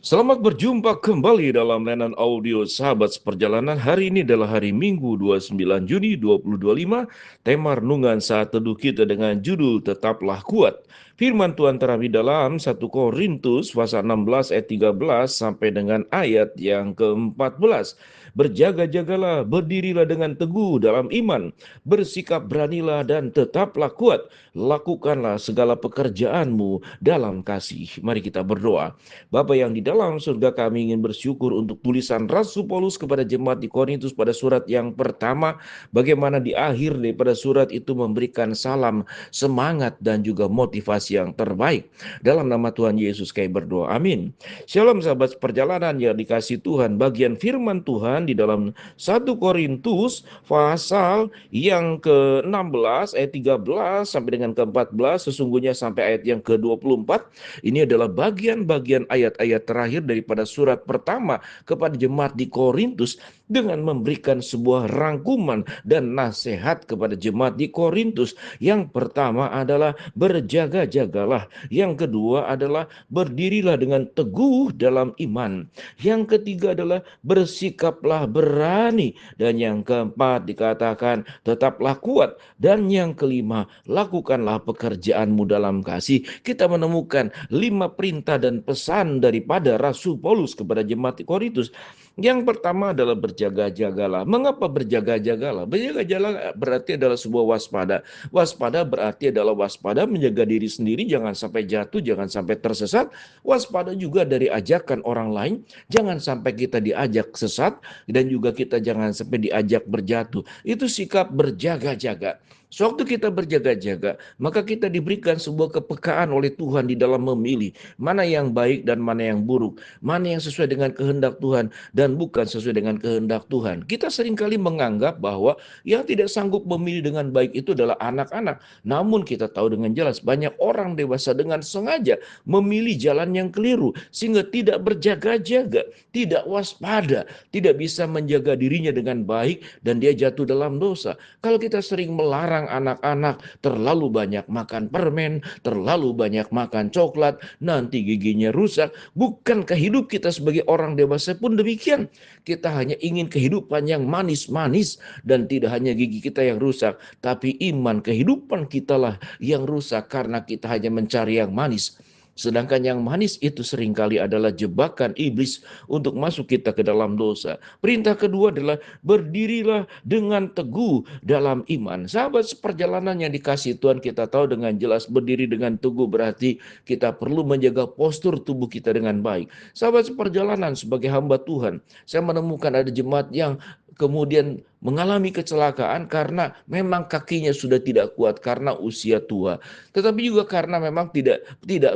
Selamat berjumpa kembali dalam layanan audio Sahabat Seperjalanan. Hari ini adalah hari Minggu 29 Juni 2025. Tema renungan saat teduh kita dengan judul Tetaplah Kuat. Firman Tuhan terambil dalam 1 Korintus pasal 16 ayat 13 sampai dengan ayat yang ke-14. Berjaga-jagalah, berdirilah dengan teguh dalam iman, bersikap beranilah dan tetaplah kuat. Lakukanlah segala pekerjaanmu dalam kasih. Mari kita berdoa. Bapa yang di dalam surga, kami ingin bersyukur untuk tulisan Rasul Paulus kepada jemaat di Korintus pada surat yang pertama, bagaimana di akhir daripada surat itu memberikan salam, semangat dan juga motivasi yang terbaik. Dalam nama Tuhan Yesus kami berdoa, amin. Shalom sahabat perjalanan yang dikasih Tuhan. Bagian firman Tuhan di dalam 1 Korintus pasal yang ke-16 ayat 13 sampai dengan ke-14, sesungguhnya sampai ayat yang ke-24. Ini adalah bagian-bagian ayat-ayat terakhir daripada surat pertama kepada jemaat di Korintus, dengan memberikan sebuah rangkuman dan nasihat kepada jemaat di Korintus. Yang pertama adalah berjaga-jagalah. Yang kedua adalah berdirilah dengan teguh dalam iman. Yang ketiga adalah bersikaplah berani. Dan yang keempat dikatakan tetaplah kuat. Dan yang kelima, lakukanlah pekerjaanmu dalam kasih. Kita menemukan 5 perintah dan pesan daripada Rasul Paulus kepada jemaat di Korintus. Yang pertama adalah berjaga-jagalah. Mengapa berjaga-jagalah? Berjaga-jagalah berarti adalah sebuah waspada. Waspada berarti adalah waspada menjaga diri sendiri, jangan sampai jatuh, jangan sampai tersesat. Waspada juga dari ajakan orang lain, jangan sampai kita diajak sesat, dan juga kita jangan sampai diajak berjatuh. Itu sikap berjaga-jaga. Sewaktu kita berjaga-jaga, maka kita diberikan sebuah kepekaan oleh Tuhan di dalam memilih mana yang baik dan mana yang buruk, mana yang sesuai dengan kehendak Tuhan dan bukan sesuai dengan kehendak Tuhan. Kita seringkali menganggap bahwa yang tidak sanggup memilih dengan baik itu adalah anak-anak. Namun kita tahu dengan jelas banyak orang dewasa dengan sengaja memilih jalan yang keliru, sehingga tidak berjaga-jaga, tidak waspada, tidak bisa menjaga dirinya dengan baik, dan dia jatuh dalam dosa. Kalau kita sering melarang anak-anak terlalu banyak makan permen, terlalu banyak makan coklat, nanti giginya rusak. Bukankah hidup kita sebagai orang dewasa pun demikian? Kita hanya ingin kehidupan yang manis-manis, dan tidak hanya gigi kita yang rusak, tapi iman kehidupan kita lah yang rusak karena kita hanya mencari yang manis. Sedangkan yang manis itu seringkali adalah jebakan iblis untuk masuk kita ke dalam dosa. Perintah kedua adalah berdirilah dengan teguh dalam iman. Sahabat seperjalanan yang dikasihi Tuhan, kita tahu dengan jelas berdiri dengan teguh berarti kita perlu menjaga postur tubuh kita dengan baik. Sahabat seperjalanan, sebagai hamba Tuhan, saya menemukan ada jemaat yang kemudian mengalami kecelakaan karena memang kakinya sudah tidak kuat karena usia tua, tetapi juga karena memang tidak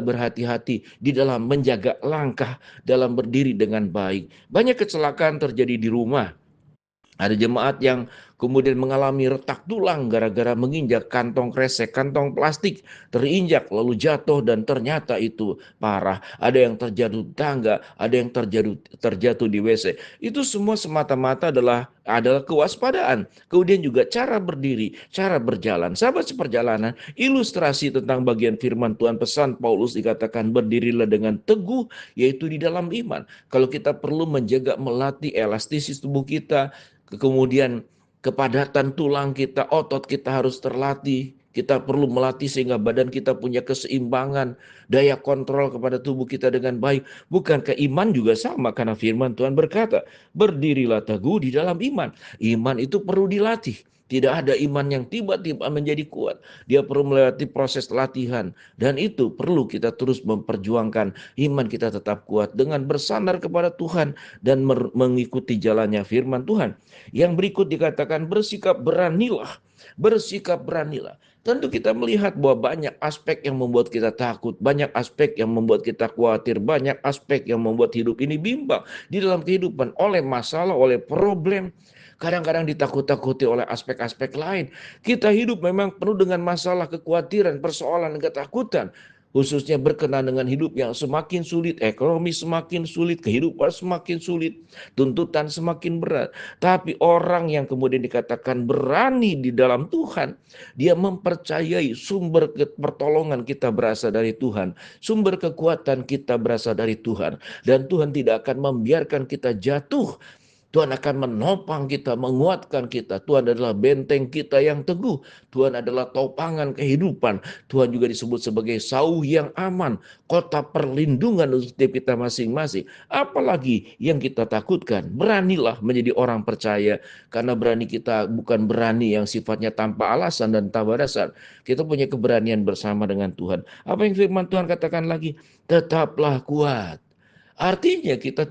berhati-hati di dalam menjaga langkah dalam berdiri dengan baik. Banyak kecelakaan terjadi di rumah. Ada jemaat yang kemudian mengalami retak tulang gara-gara menginjak kantong kresek, kantong plastik, terinjak lalu jatuh dan ternyata itu parah. Ada yang terjatuh di tangga, ada yang terjatuh di WC. Itu semua semata-mata adalah kewaspadaan. Kemudian juga cara berdiri, cara berjalan. Sahabat seperjalanan, ilustrasi tentang bagian firman Tuhan, pesan Paulus dikatakan berdirilah dengan teguh, yaitu di dalam iman. Kalau kita perlu menjaga, melatih elastisis tubuh kita, kemudian kepadatan tulang kita, otot kita harus terlatih. Kita perlu melatih sehingga badan kita punya keseimbangan, daya kontrol kepada tubuh kita dengan baik. Bukankah iman juga sama? Karena firman Tuhan berkata, berdirilah teguh di dalam iman. Iman itu perlu dilatih. Tidak ada iman yang tiba-tiba menjadi kuat. Dia perlu melewati proses latihan. Dan itu perlu kita terus memperjuangkan. Iman kita tetap kuat dengan bersandar kepada Tuhan dan mengikuti jalannya firman Tuhan. Yang berikut dikatakan bersikap beranilah. Bersikap beranilah. Tentu kita melihat bahwa banyak aspek yang membuat kita takut, banyak aspek yang membuat kita khawatir, banyak aspek yang membuat hidup ini bimbang di dalam kehidupan, oleh masalah, oleh problem. Kadang-kadang ditakut-takuti oleh aspek-aspek lain. Kita hidup memang penuh dengan masalah, kekhawatiran, persoalan, ketakutan. khususnya berkenan dengan hidup yang semakin sulit, ekonomi semakin sulit, kehidupan semakin sulit, tuntutan semakin berat. Tapi orang yang kemudian dikatakan berani di dalam Tuhan, dia mempercayai sumber pertolongan kita berasal dari Tuhan, sumber kekuatan kita berasal dari Tuhan, dan Tuhan tidak akan membiarkan kita jatuh. Tuhan akan menopang kita, menguatkan kita. Tuhan adalah benteng kita yang teguh. Tuhan adalah topangan kehidupan. Tuhan juga disebut sebagai sauh yang aman, kota perlindungan untuk setiap kita masing-masing. Apalagi yang kita takutkan, beranilah menjadi orang percaya. Karena berani kita bukan berani yang sifatnya tanpa alasan dan tanpa dasar. Kita punya keberanian bersama dengan Tuhan. Apa yang firman Tuhan katakan lagi? Tetaplah kuat. Artinya kita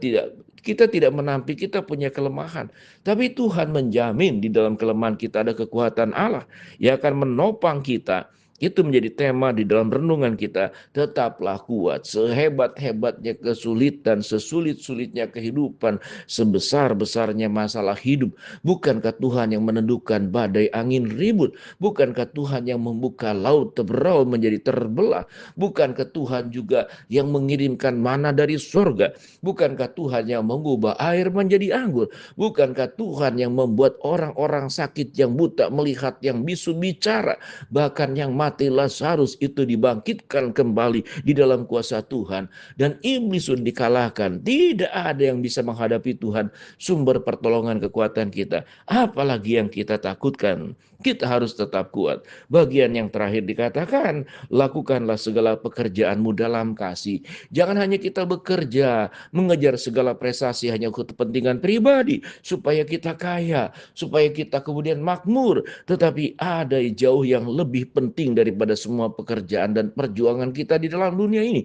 tidak menampik kita punya kelemahan, tapi Tuhan menjamin di dalam kelemahan kita ada kekuatan Allah yang akan menopang kita. Itu menjadi tema di dalam renungan kita. Tetaplah kuat, sehebat-hebatnya kesulitan, sesulit-sulitnya kehidupan, sebesar-besarnya masalah hidup. Bukankah Tuhan yang menentukan badai angin ribut? Bukankah Tuhan yang membuka laut teberau menjadi terbelah? Bukankah Tuhan juga yang mengirimkan mana dari surga? Bukankah Tuhan yang mengubah air menjadi anggur? Bukankah Tuhan yang membuat orang-orang sakit yang buta melihat, yang bisu bicara, bahkan yang mati Lazarus itu dibangkitkan kembali di dalam kuasa Tuhan, dan iblis pun dikalahkan? Tidak ada yang bisa menghadapi Tuhan, sumber pertolongan kekuatan kita. Apalagi yang kita takutkan? Kita harus tetap kuat. Bagian yang terakhir dikatakan, lakukanlah segala pekerjaanmu dalam kasih. Jangan hanya kita bekerja, mengejar segala prestasi hanya untuk kepentingan pribadi, supaya kita kaya, supaya kita kemudian makmur. Tetapi ada jauh yang lebih penting daripada semua pekerjaan dan perjuangan kita di dalam dunia ini.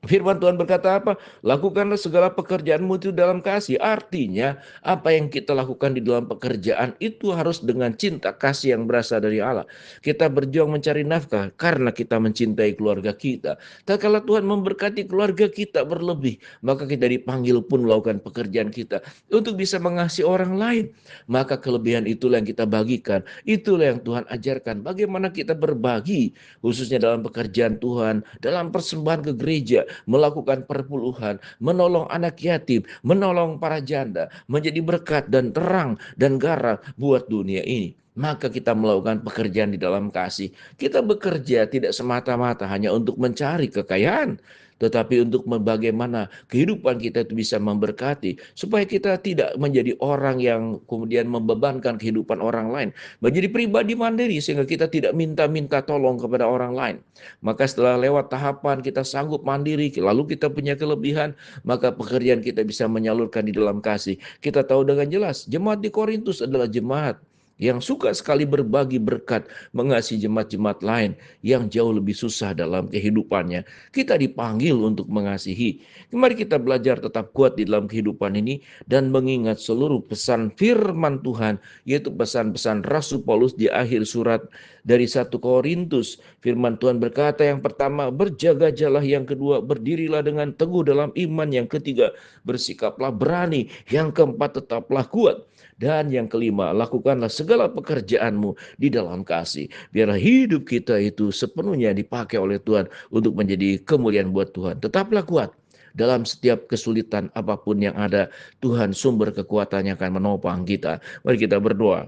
Firman Tuhan berkata apa? Lakukanlah segala pekerjaanmu itu dalam kasih. Artinya apa yang kita lakukan di dalam pekerjaan itu harus dengan cinta kasih yang berasal dari Allah. Kita berjuang mencari nafkah karena kita mencintai keluarga kita. Tak kala Tuhan memberkati keluarga kita berlebih, maka kita dipanggil pun melakukan pekerjaan kita untuk bisa mengasihi orang lain. Maka kelebihan itulah yang kita bagikan. Itulah yang Tuhan ajarkan. Bagaimana kita berbagi, khususnya dalam pekerjaan Tuhan, dalam persembahan ke gereja, melakukan perpuluhan, menolong anak yatim, menolong para janda, menjadi berkat dan terang dan garam buat dunia ini. Maka kita melakukan pekerjaan di dalam kasih. Kita bekerja tidak semata-mata hanya untuk mencari kekayaan, tetapi untuk bagaimana kehidupan kita itu bisa memberkati, supaya kita tidak menjadi orang yang kemudian membebankan kehidupan orang lain, menjadi pribadi mandiri sehingga kita tidak minta-minta tolong kepada orang lain. Maka setelah lewat tahapan kita sanggup mandiri, lalu kita punya kelebihan, maka pekerjaan kita bisa menyalurkan di dalam kasih. Kita tahu dengan jelas, jemaat di Korintus adalah jemaat yang suka sekali berbagi berkat, mengasihi jemaat-jemaat lain yang jauh lebih susah dalam kehidupannya. Kita dipanggil untuk mengasihi. Mari kita belajar tetap kuat di dalam kehidupan ini dan mengingat seluruh pesan firman Tuhan, yaitu pesan-pesan Rasul Paulus di akhir surat dari 1 Korintus. Firman Tuhan berkata, yang pertama, berjaga-jalah; yang kedua, berdirilah dengan teguh dalam iman; yang ketiga, bersikaplah berani; yang keempat, tetaplah kuat; dan yang kelima, lakukanlah segala pekerjaanmu di dalam kasih. Biarlah hidup kita itu sepenuhnya dipakai oleh Tuhan untuk menjadi kemuliaan buat Tuhan. Tetaplah kuat dalam setiap kesulitan apapun yang ada. Tuhan sumber kekuatannya akan menopang kita. Mari kita berdoa.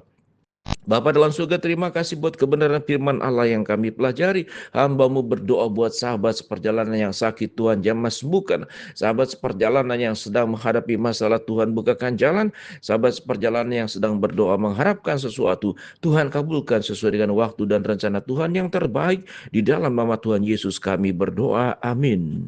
Bapa dalam surga, terima kasih buat kebenaran firman Allah yang kami pelajari. Hamba-Mu berdoa buat sahabat seperjalanan yang sakit, Tuhan jamah sembuhkan. Sahabat seperjalanan yang sedang menghadapi masalah, Tuhan bukakan jalan. Sahabat seperjalanan yang sedang berdoa mengharapkan sesuatu, Tuhan kabulkan sesuai dengan waktu dan rencana Tuhan yang terbaik. Di dalam nama Tuhan Yesus kami berdoa, amin.